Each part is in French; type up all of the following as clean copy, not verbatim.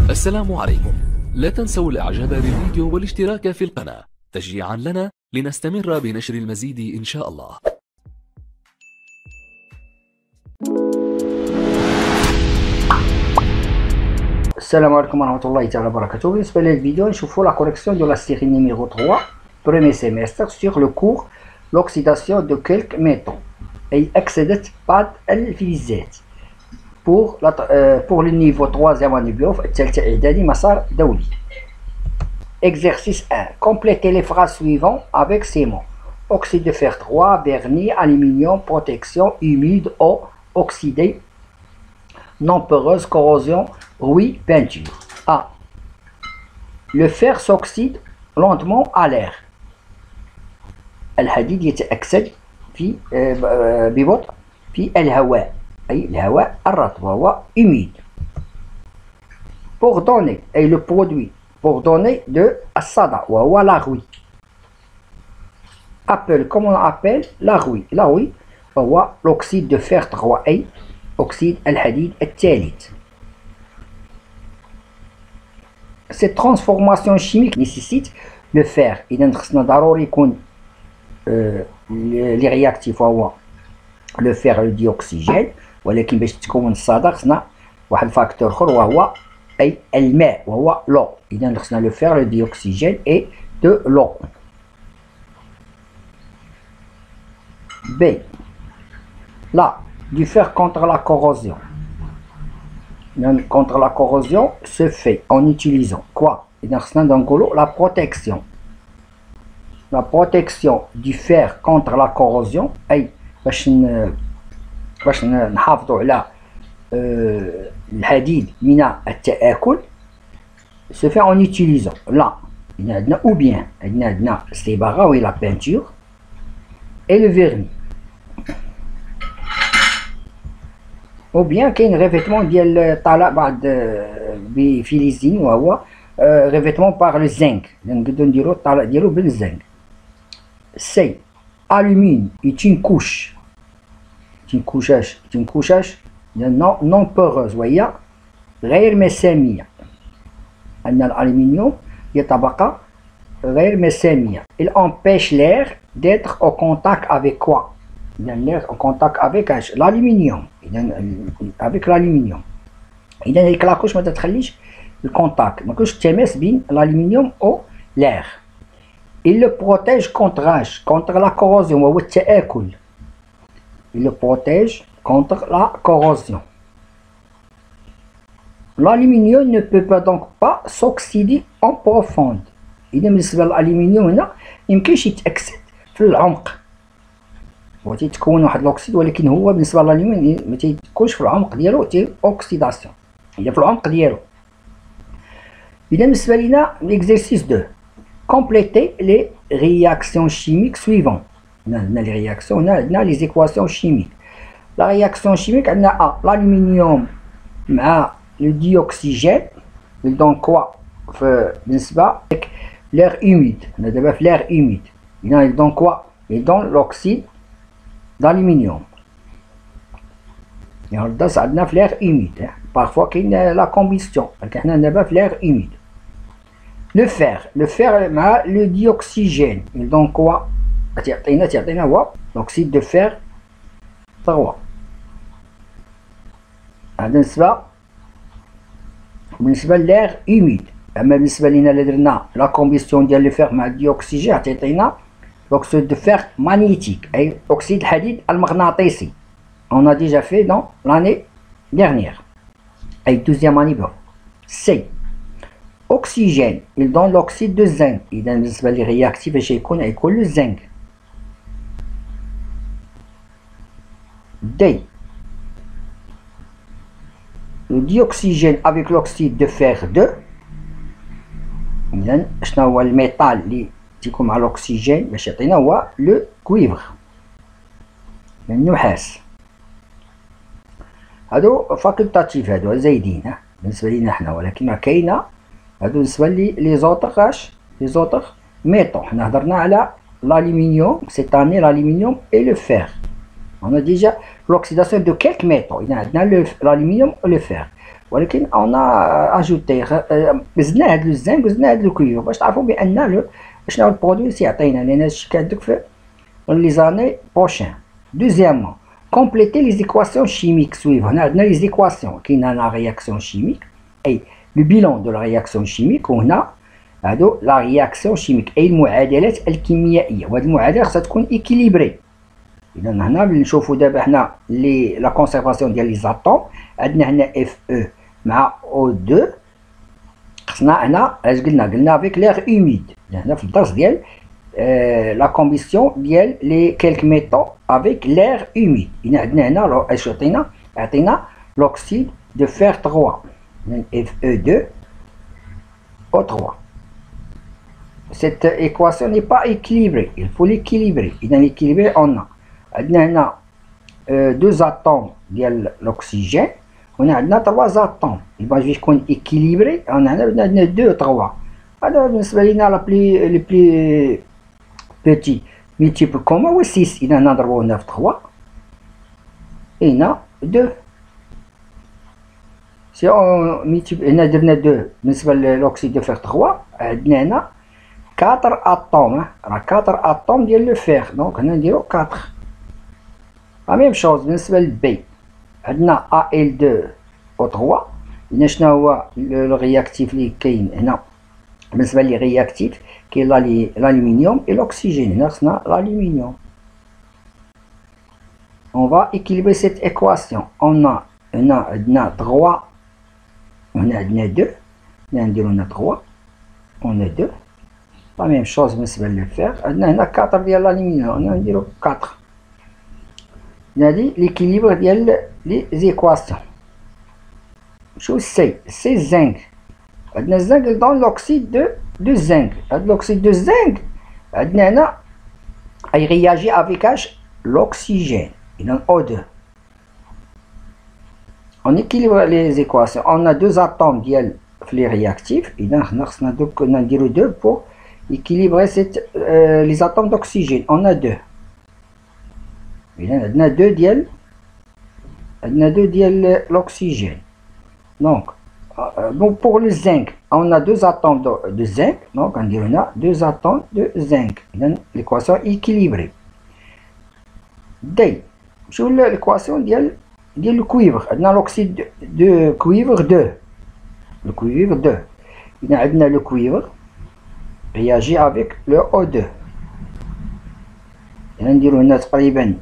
السلام عليكم. لا تنسوا الاعجاب بالفيديو والاشتراك في القناة تشجيعا لنا لنستمر بنشر المزيد إن شاء الله. السلام عليكم ورحمة الله تعالى وبركاته. بالنسبة للفيديو نشوفوا la correction de la série numéro 3 premier semestre sur le cours l'oxydation de quelques métaux أي أكسدت بعض الفلزات pour le niveau 3e année bio الثالثة إعدادي مسار دولي. Exercice 1. Complétez les phrases suivantes avec ces mots. Oxyde de fer 3, vernis, aluminium, protection, humide, eau, oxydé, non poreuse, corrosion, rouille, peinture. A. Le fer s'oxyde lentement à l'air. الحديد يتأكسد ببطء في الهواء أي الهواء الرطب وهو humide. Pour donner أي le produit pour donner de الصدى وهو la rouille. Appelle, comment on appelle la rouille? La rouille هو l'oxyde de fer 3 أي أكسيد الحديد الثالث. Cette transformation chimique nécessite le fer. إذا خصنا ضروري يكون لي رياكتيف هو لو فير لو ديوكسيجين، ولكن باش تكون الصدى خصنا واحد الفاكتور اخر وهو أي الماء وهو لو. إذا خصنا لو فير لو ديوكسيجين et de l'eau. B. Là, du fer contre la corrosion. Contre la corrosion se fait en utilisant quoi? إذا خصنا نقولوا la protection. La protection du fer contre la corrosion أي باش نحافظوا على الحديد من التآكل se fait en utilisant là عندنا ou bien عندنا الصباغة وهي la peinture et le vernis ou bien كاين revêtement ديال الطلاء بعض بفلزين وهو revêtement par le zinc نقدروا نديروا الطلاء ديالو بالزنك. C. Alumine est une couche. une couchage non poreuse وهي غير مسامية. عندنا الألمنيوم هي طبقة غير مسامية. Il empêche l'air d'être au contact avec quoi? إذا l'air au contact avec l'aluminium. إذا avec l'aluminium. إذا هيك لاكوش ما تخليش الكونتاكت، ما يكونش التماس بين الألمنيوم أو l'air. Il le protège contre la corrosion وهو التآكل. Il le protège contre la corrosion. L'aluminium ne peut donc pas s'oxyder en profonde. إذا بالنسبة للألمنيوم هنا ميمكنش يتأكسد في العمق. هو تيتكون واحد الأكسيد، ولكن هو بالنسبة للألمنيوم ما تيتكونش في العمق ديالو أوكسيداسيون، هي في العمق ديالو. إذا بالنسبة لينا l'exercice 2. Complétez les réactions chimiques suivantes. On a les réactions, on a les équations chimiques. La réaction chimique, on a l'aluminium avec le dioxygène. Il donne quoi? Avec l'air humide. On a d'abord l'air humide. Il donne quoi? Il donne l'oxyde d'aluminium. Et on a l'air humide. Parfois, il y a la combustion. On a d'abord l'air humide. Le fer مع le dioxygène il donne quoi? تعطينا هو l'oxyde de fer 3. هذا بالنسبة لl'air humide. أما بالنسبة لينا اللي درنا لا كومبيستيون ديال لو فير مع الديوكسيجين تعطينا l'oxyde de fer magnétique أي أكسيد الحديد المغناطيسي. On a déjà fait dans l'année dernière أي 12e année bio. C. Oxygène, il donne l'oxyde de zinc. إذا بالنسبة لي رياكتيف باش يكون le zinc. D. Le dioxygène avec l'oxyde de fer 2. إذا شنو هو الميتال اللي تيكون مع الأكسجين باش يعطينا هو لو كويفر النحاس. هادو فاكولتاتيف هادو زايدين بالنسبة لينا حنا، ولكن كاينة هادو بالنسبة لي زوطر لي زوطر ميتaux. حنا هضرنا على l'aluminium cette année, l'aluminium et le fer. On a déjà l'oxydation de quelques métaux. Il y a l'aluminium et le fer. ولكن انا اجوتي زدنا هاد لو زانك وزدنا هاد لو كويفر باش تعرفوا بان شنو هو البرودوي سيعطينا، لان هادشي كندك في لي زاني بروشين. دوزيامون كومبليتي لي زيكواسيون شيميك سويف. هنا عندنا لي زيكواسيون، كاين هنا رياكسيون شيميك اي لو بيلون دو لا رياكسيون شيميك، وهنا هادو لا رياكسيون شيميك اي المعادلات الكيميائيه، وهاد المعادله خصها تكون ايكيليبري. اذا هنا نشوفوا دابا حنا لي لا كونسيرفاسيون ديال لي زاتوم، عندنا هنا اف او مع او 2. خصنا هنا اش قلنا افيك لير هوميد، هنا في الدرس ديال لا كومبيسيون ديال لي كيلك ميتون افيك لير هوميد. اذا عندنا هنا اش عطينا l'oxyde de fer 3 Fe2 O3. Cette équation n'est pas équilibrée, il faut l'équilibrer. إذا l'équilibrer on a عندنا هنا deux atomes ديال l'oxygène، وهنا عندنا 3 atomes. يبقى باش يكون équilibré هنا عندنا 2 3. هذا بالنسبة لينا لي بلي بيتي multiple commun هو 6. إذا نضربو هنا في 3 هنا 2. سي اون ميتيب هنا درنا 2 بالنسبة للأكسيد دو فير 3. عندنا هنا 4 اتوم، راه 4 اتوم ديال لو فير، دونك هنا نديرو 4. لا ميم شوز بالنسبة للبي، عندنا Al2 O3. هنا شنو هو لو رياكتيف اللي كاين هنا بالنسبة لي رياكتيف؟ كاين l'aluminium et l'oxygène. هنا خصنا l'aluminium. On va équilibrer cette équation. On a هنا عندنا 3 وهنا عندنا 2. هنا نديرو هنا 3 وهنا 2. لا ميم شوز بالنسبة للفير، عندنا هنا 4 ديال l'aluminium، هنا نديرو 4. هادي ليكيليبر ديال لي زيكواسيون. شو السي الزنك؟ عندنا الزنك دون l'oxyde de zinc. هاد l'oxyde de zinc عندنا هنا اي رياجي افيك اش l'oxygène. إذا O2. On équilibre les équations. On a 2 atomes ديال في لي رياكتيف. إذا حنا خصنا دوك نديرو 2 pour équilibrer les atomes d'oxygène. On a 2. إذا عندنا 2 ديال l'oxygène. Donc pour le zinc on a 2 atomes de zinc, donc on dit on a 2 atomes de zinc. إذا l'équation équilibrée. D شو l'équation ديال le cuivre؟ عندنا l'oxyde de cuivre 2. Le cuivre 2. إذا عندنا le cuivre réagit avec le O2. إذا نديرو هنا تقريبا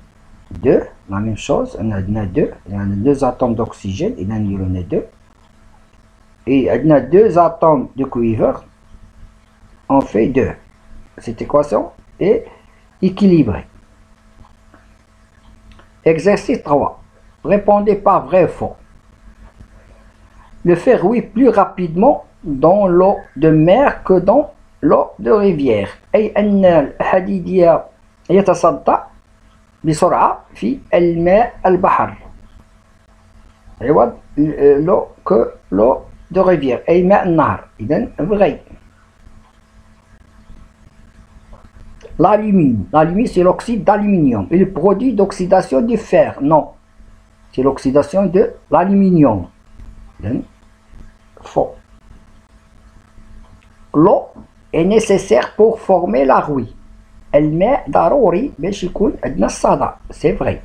2 la même chose. عندنا 2 يعني 2 atomes d'oxygène. إذا نديرو هنا 2. Et عندنا 2 atomes de cuivre. On fait 2. Cette équation est équilibrée. Exercice 3. Répondez par vrai ou faux. Le fer rouille plus rapidement dans l'eau de mer que dans l'eau de rivière. أي أن الحديد يتصدى بسرعة في الماء البحر عوض l'eau de rivière أي ماء النهر. إذن vrai. L'alumine, c'est l'oxyde d'aluminium. Et le produit d'oxydation du fer, non. C'est l'oxydation de l'aluminium. Faux. L'eau est nécessaire pour former la rouille. الماء ضروري باش يكون عندنا الصدى. C'est vrai.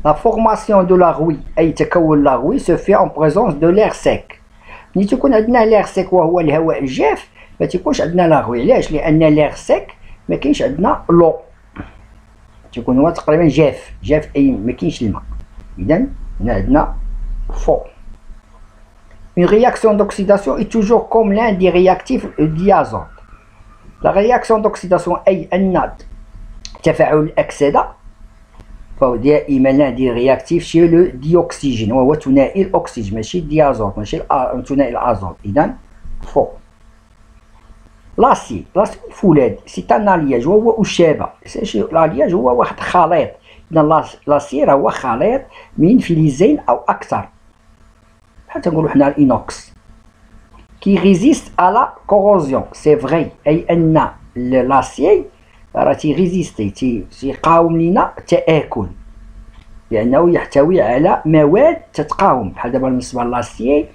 La formation de la rouille أي تكون la rouille se fait en présence de l'air sec. ملي تكون عندنا لير سيك وهو الهواء الجاف ما تيكونش عندنا لا غوي. علاش؟ لان لير سيك ما كاينش عندنا لو، تيكون هو تقريبا جاف اي ما كاينش الماء. اذا هنا عندنا فو. Une réaction d'oxydation est toujours comme l'un des réactifs diazote. La réaction d'oxydation أي أن تفاعل الأكسدة فهو دائما l'un des réactifs chez le dioxygène وهو ثنائي الأكسجين ماشي الديازوت ماشي ثنائي الأزوت. إذا فو. لاسي الفولاذ سي ان الياج وهو أشابة. الالياج هو واحد خليط. إذا لاسي راه هو خليط من فلزين أو أكثر بحال تنقولو حنا الإينوكس كي ريزيست à la corrosion. سي فغي أي أن لاسي راه تيريزيستي تيقاوم لينا التآكل. لانه يحتوي على مواد تتقاوم. بحال دابا بالنسبه للاسيي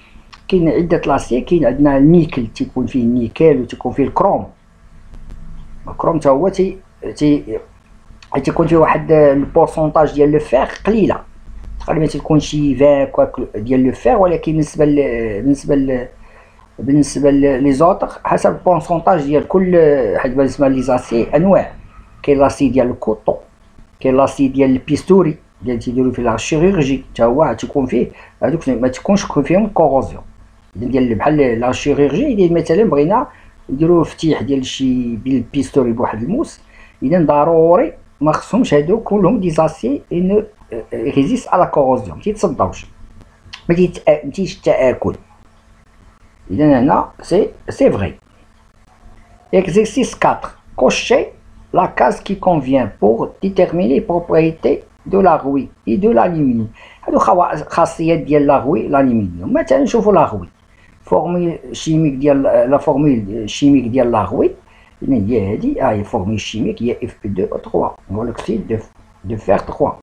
كاين عده لاسيي، كاين عندنا النيكل تيكون فيه النيكل وتيكون فيه الكروم. الكروم تا هو تيكون فيه واحد البورسونتاج ديال لو فيغ قليله، تقريبا تيكون شي 20 ديال لو فيغ، ولكن بالنسبه لي زوطر حسب البورسونتاج ديال كل حيت بالنسبه لي زاسي انواع. كاين لاسي ديال الكوطو، كاين لاسي ديال البيستوري ديال تيديروا فيه لا شيروجي، تا هو تيكون فيه هذوك ما تكونش فيهم كوروزيون ديال بحال لا شيروجي. ديال مثلا بغينا نديروا فتيح ديال شي بالبيستوري بواحد الموس، اذا ضروري ما خصهمش هادو كلهم دي زاسي ان ريزيست على كوروزيون، ما تيتصداوش، ما تيجيش التآكل. اذا هنا سي فري. Exercice 4. Cochez la case qui convient pour déterminer les propriétés de la rouille et de l'aluminium. هادو خاصيات ديال لا rouille l'aluminium. مثلا نشوفوا لا rouille، فورميل شيميك ديال لا فورميل شيميك ديال لا rouille هي هادي، هي فورميل شيميك هي Fe2O3 هو l'oxyde de fer 3.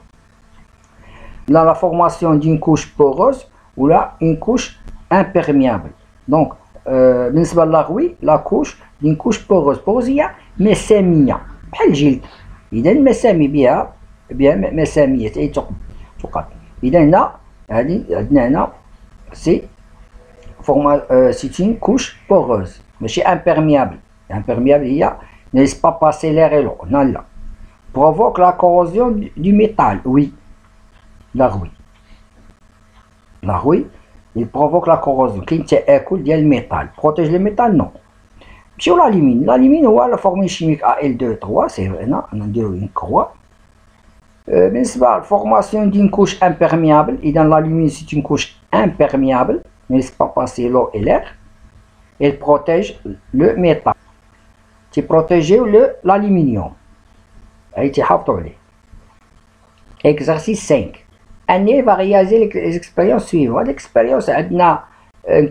Dans la formation d'une couche poreuse ou là une couche imperméable. Donc بالنسبه لا rouille لا كوش d'une couche poreuse هي مساميه بحال الجلد، اذا المسامي بها مساميه اي تقاد. اذا هنا هذه عندنا هنا سي une couche poreuse ماشي imperméable. imperméable هي ne laisse pas passer l'air et l'eau. Non, là provoque la corrosion du métal. Oui, la rouille il provoque la corrosion. كاين تآكل ديال الميتال. protège le métal non. نمشيو l'alumine. l'alumine هو la formule chimique Al2O3 سي هنا نديرو une croix. بالنسبة للفورماسيون d'une couche imperméable، إذا l'alumine c'est une couche imperméable ne laisse pas passer l'eau et l'air. Elle protège le métal. تيبروتيجيو l'aluminium. هاي تيحافظوا عليه. Exercice 5. Annie va réaliser les expériences suivantes. L'expérience عندنا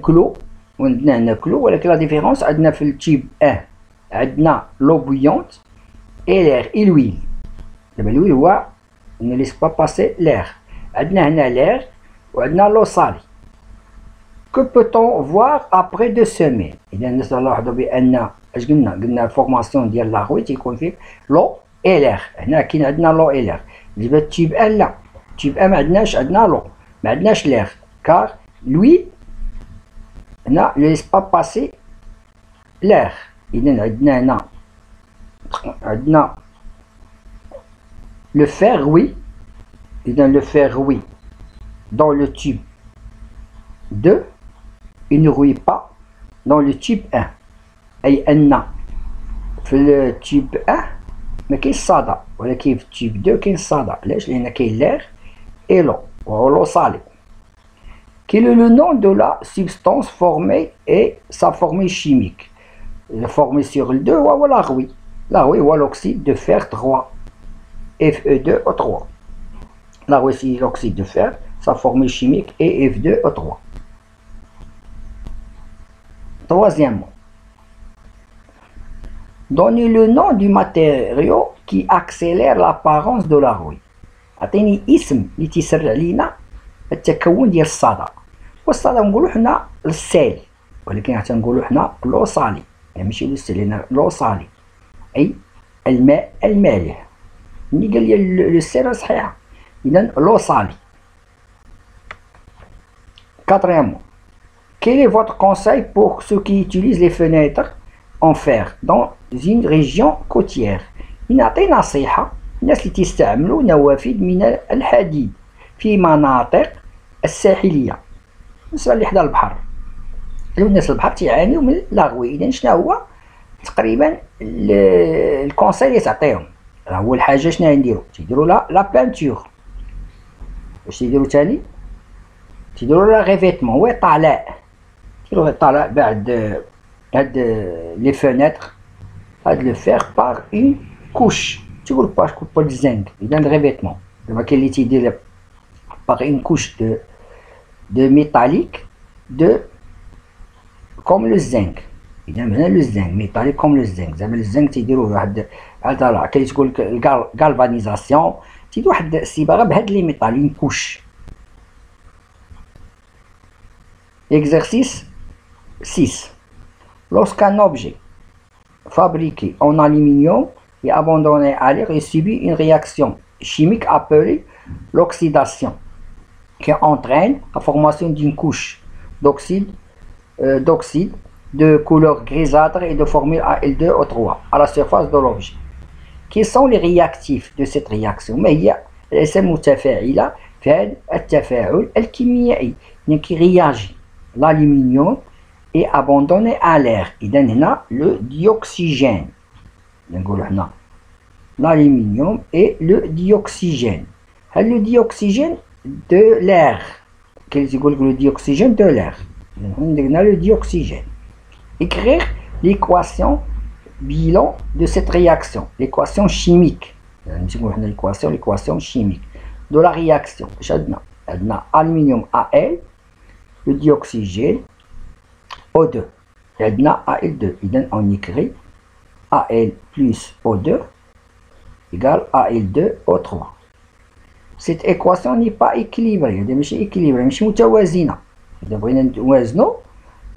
كلو وعندنا هنا كلو، ولكن لا ديفيرونس عندنا في التيب 1 عندنا لو بويونت اي لير اي لويل. دابا لويل هو ne laisse pas passer l'air. عندنا هنا l'air وعندنا لو صالي. Que peut-on voir après 2 semaines؟ إذا نلاحظوا بأن اش قلنا الفورماسيون ديال لا rouille تيكون فيه لو اي لير. هنا كاين عندنا لو اي لير. دابا التيب 1 لا، التيب 1 ما عندنا لو، ما عندناش لير، كار لويل هنا ne laisse pas passer l'air. إذا عندنا هنا le fer oui. إذا le fer oui dans le tube 2 il ne rouille pas dans le tube 1. أي أن في التيب 1 ما كاينش الصدى، ولكن في التيب 2 كاين الصدى. علاش؟ لأن كاين l'air et l'eau وهو l'eau salée. Quel est le nom de la substance formée et sa formule chimique؟ La formule sur le 2 هو la rouille. La rouille هو l'oxyde de fer 3 Fe2O3. La rouille c'est l'oxyde de fer, sa formule chimique est F2O3. Troisièmement, donnez le nom du matériau qui accélère l'apparence de la rouille. عطيني اسم اللي تيسرع لينا التكون ديال الصدى. والصدى نقولو حنا السيل، ولكن حتى نقولو حنا لو صالي، يعني ماشي لو سيل، هنا لو صالي اي الماء المالح. ملي قال لي لو سيل صحيحه، اذا لو صالي. Quatrièmement, quel est votre conseil pour ceux qui utilisent les fenêtres en fer dans une région côtière؟ نعطي نصيحة الناس اللي تستعملوا نوافذ من الحديد في مناطق الساحلية، بالنسبة اللي حدا البحر. الناس البحر تيعانيو من لاغوي. إذا شنو هو تقريبا الكونساي اللي تعطيهم؟ أول حاجة شنو نديرو؟ تيديرو لا بانتور. واش تيديرو تاني؟ تيديرو لا ريفيتمون، هو طلاء. تيديرو طلاء بعد هاد لي فونيتر هاد لو فيغ باغ اون كوش. تيقول باش كوبا دو زنك. إذا ريفيتمون دابا كاين اللي تيدير باغ اون كوش دو ميتاليك دو كوم لو زنك. إذا هنا لو زنك ميتاليك كوم لو زنك. زعما الزنك تيديروه واحد كاين تقول غالفانيزاسيون، زيد واحد الصباغه بهاد لي ميطال اون كوش. Exercice 6. Lorsqu'un objet fabriqué en aluminium est abandonné à l'air et subit une réaction chimique appelée l'oxydation, qui entraîne la formation d'une couche d'oxyde de couleur grisâtre et de formule Al2O3 à la surface de l'objet. Quels sont les réactifs de cette réaction؟ ما هي الأجسام المتفاعلة في هذا التفاعل الكيميائي qui réagit. L'aluminium est abandonné à l'air. إذا هنا le dioxygène. نقول هنا l'aluminium et le dioxygène. هل le dioxygène de l'air. كيف يقول لك le dioxygène de l'air. هنا le dioxygène. Écrire l'équation bilan de cette réaction. L'équation chimique. l'équation chimique de la réaction. عندنا aluminium Al, le dioxygène O2. عندنا Al2. إذا on écrit Al plus O2 égale Al2O3. Cette équation n'est pas équilibrée. هذا ماشي équilibrée، ماشي متوازنة. إذا بغينا نوازنو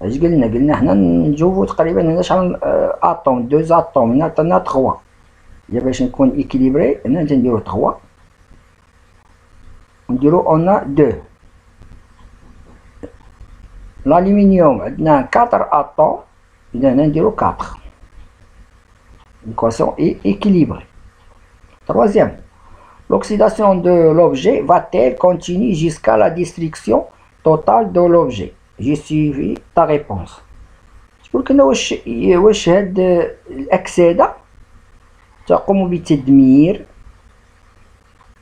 اش قلنا هنا نجوفو تقريبا هنا شحال اتوم، 2 اتوم، هنا عطانا 3. إذا باش نكون équilibré هنا نديرو 3 نديرو اون 2. l'aluminium عندنا 4 atomes. إذا هنا نديرو 4. l'équation est équilibrée. Troisième, l'oxydation de l'objet va-t-elle continuer jusqu'à la destruction totale de l'objet? J'ai suivi ta réponse. تقول لنا واش هاد الأكسدة تقوم بتدمير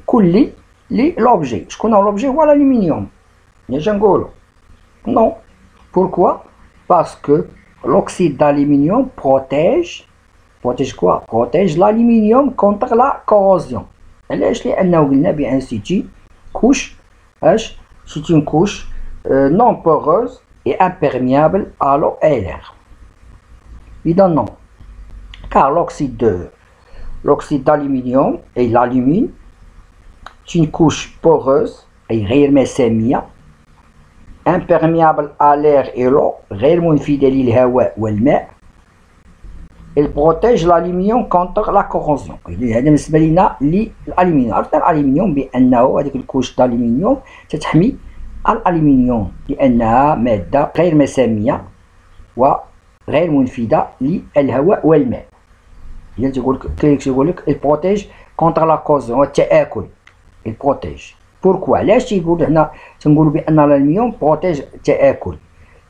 كلي للوبجي. شكون هو l'objet؟ هو l'aluminium. نجي نقولو non. Pourquoi? Parce que l'oxyde d'aluminium protège quoi? Protège l'aluminium contre la corrosion. علاش؟ لأنه قلنا بأن سيتي couche c'est une couche non poreuse et imperméable à l'eau et l'air. إذا non, car l'oxyde d'aluminium et l'alumine c'est une couche poreuse أي غير مسامية imperméable à l'air et l'eau غير منفذة للهواء والماء. Il protège l'aluminium contre la corrosion. هذا بالنسبة لنا للألمنيوم. عرفنا الألمنيوم بأنه هذيك الكوش d'aluminium تتحمي الألمنيوم لأنها مادة غير مسامية وغير منفذة للهواء والماء. إذا تقول لك il protège contre la corrosion والتآكل. il protège. Pourquoi؟ علاش تيقول هنا تنقولوا بأن الألمنيوم بروتيج التآكل؟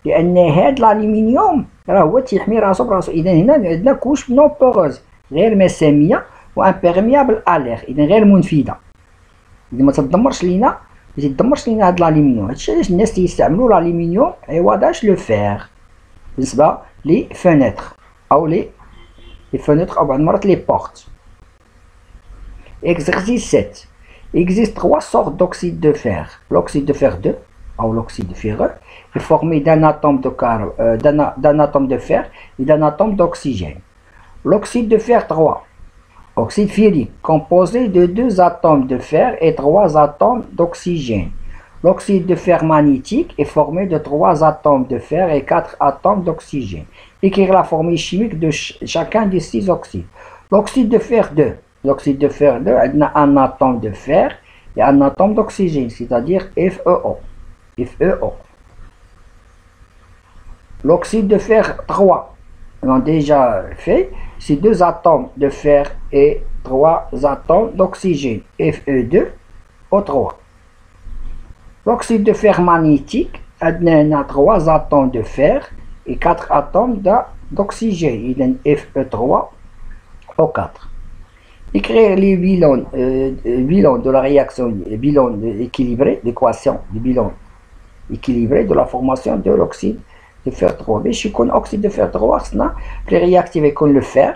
لأن هاد الألمنيوم راه هو تيحمي راسو براسو. إذا هنا عندنا كوش نون بوغوز غير مسامية وامبيرميابل ألير، إذا غير منفذة. إذا ما تدمرش لينا هاد الألمنيوم. هادشي علاش الناس تيستعملوا الألمنيوم عوضاش لو فيغ بالنسبة لي فونيتر أو لي فونيتر أو بعض المرات لي بورت. Exercice 7. Il existe 3 sortes d'oxyde de fer. L'oxyde de fer 2, ou l'oxyde ferreux, est formé d'un atome de fer et d'un atome d'oxygène. L'oxyde de fer 3, oxyde ferrique, composé de 2 atomes de fer et 3 atomes d'oxygène. L'oxyde de fer magnétique est formé de 3 atomes de fer et 4 atomes d'oxygène. Écrire la formule chimique de chacun de ces oxydes. L'oxyde de fer 2. L'oxyde de fer 2 a un atome de fer et un atome d'oxygène, c'est-à-dire FeO. L'oxyde de fer 3, on a déjà fait, c'est 2 atomes de fer et 3 atomes d'oxygène, Fe2O3. L'oxyde de fer magnétique a 3 atomes de fer et 4 atomes d'oxygène, il a Fe3O4. Écrire les bilans de la réaction, bilan équilibré, l'équation du bilan équilibré de la formation de l'oxyde de fer 3. باش يكون oxyde de fer 3 خصنا في réactif يكون le fer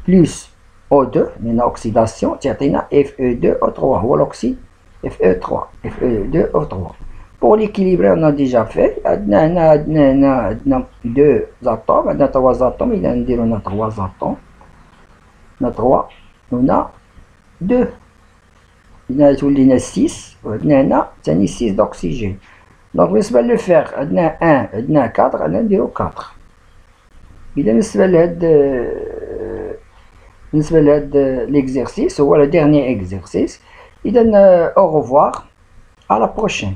plus O2 من oxydation تعطينا Fe2O3 هو l'oxyde Fe2O3. Pour l'équilibrer on a déjà fait. عندنا 2 atomes, عندنا 3 atomes, إذا نديرو هنا 3 atomes. On a 3, on a 2. هنا تولينا 6 وعندنا هنا ثاني 6 d'oxygène. دونك بالنسبة للفيغ عندنا 1 عندنا 4 عندنا نديرو 4. إذا بالنسبة لهاد ليكزيرسيس هو لو ديرني اكزيرسيس. إذا au revoir à la prochaine.